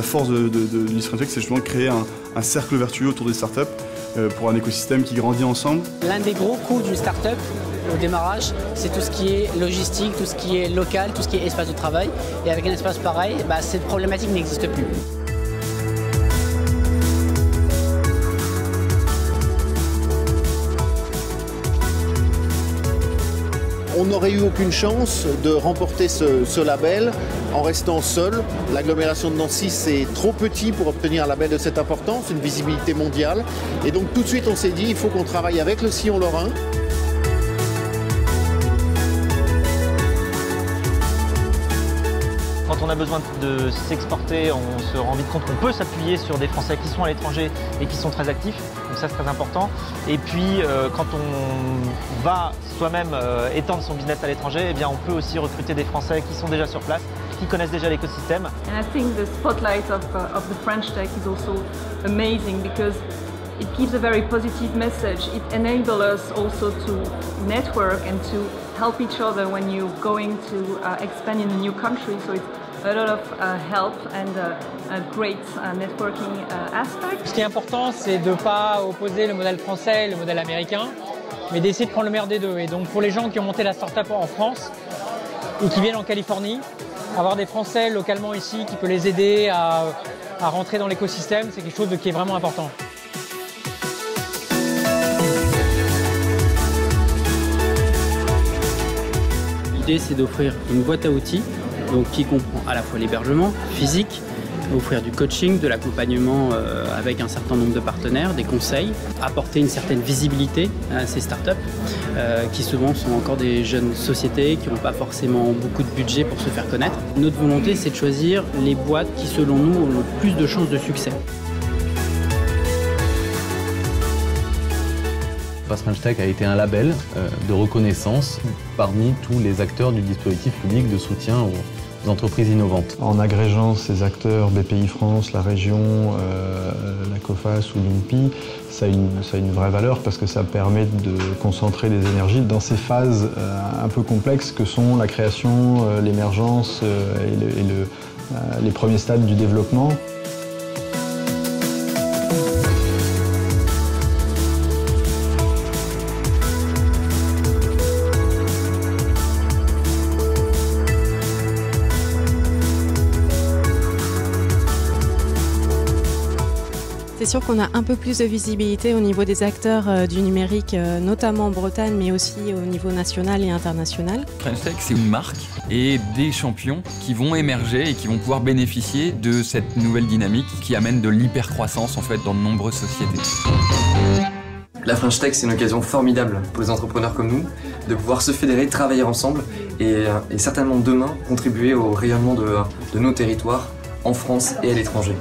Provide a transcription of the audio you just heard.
force de l'East French Tech, c'est justement de créer un cercle vertueux autour des startups pour un écosystème qui grandit ensemble. L'un des gros coûts d'une startup au démarrage, c'est tout ce qui est logistique, tout ce qui est local, tout ce qui est espace de travail. Et avec un espace pareil, cette problématique n'existe plus. On n'aurait eu aucune chance de remporter ce label en restant seul. L'agglomération de Nancy, c'est trop petit pour obtenir un label de cette importance, une visibilité mondiale. Et donc tout de suite, on s'est dit, il faut qu'on travaille avec le Sillon Lorrain. Quand on a besoin de s'exporter, on se rend vite compte qu'on peut s'appuyer sur des Français qui sont à l'étranger et qui sont très actifs. Donc ça, c'est très important. Et puis, quand on va soi-même étendre son business à l'étranger, eh bien, on peut aussi recruter des Français qui sont déjà sur place, qui connaissent déjà l'écosystème. And I think the spotlight of the French Tech is also amazing because it gives a very positive message. It enables us also to network and to help each other when you're going to expand in a new country. So it's a lot of help and a great networking aspect. Ce qui est important, c'est de ne pas opposer le modèle français et le modèle américain, mais d'essayer de prendre le meilleur des deux. Et donc pour les gens qui ont monté la start-up en France et qui viennent en Californie, avoir des Français localement ici qui peut les aider à rentrer dans l'écosystème, c'est quelque chose qui est vraiment important. L'idée, c'est d'offrir une boîte à outils donc, qui comprend à la fois l'hébergement physique, offrir du coaching, de l'accompagnement avec un certain nombre de partenaires, des conseils, apporter une certaine visibilité à ces startups qui souvent sont encore des jeunes sociétés qui n'ont pas forcément beaucoup de budget pour se faire connaître. Notre volonté, c'est de choisir les boîtes qui, selon nous, ont le plus de chances de succès. French Tech a été un label de reconnaissance parmi tous les acteurs du dispositif public de soutien aux entreprises innovantes. En agrégeant ces acteurs, BPI France, la région, la COFAS ou l'INPI, ça a une vraie valeur parce que ça permet de concentrer les énergies dans ces phases un peu complexes que sont la création, l'émergence et les premiers stades du développement. C'est sûr qu'on a un peu plus de visibilité au niveau des acteurs du numérique, notamment en Bretagne, mais aussi au niveau national et international. French Tech, c'est une marque et des champions qui vont émerger et qui vont pouvoir bénéficier de cette nouvelle dynamique qui amène de l'hypercroissance en fait dans de nombreuses sociétés. La French Tech, c'est une occasion formidable pour les entrepreneurs comme nous de pouvoir se fédérer, travailler ensemble et certainement demain contribuer au rayonnement de nos territoires en France et à l'étranger.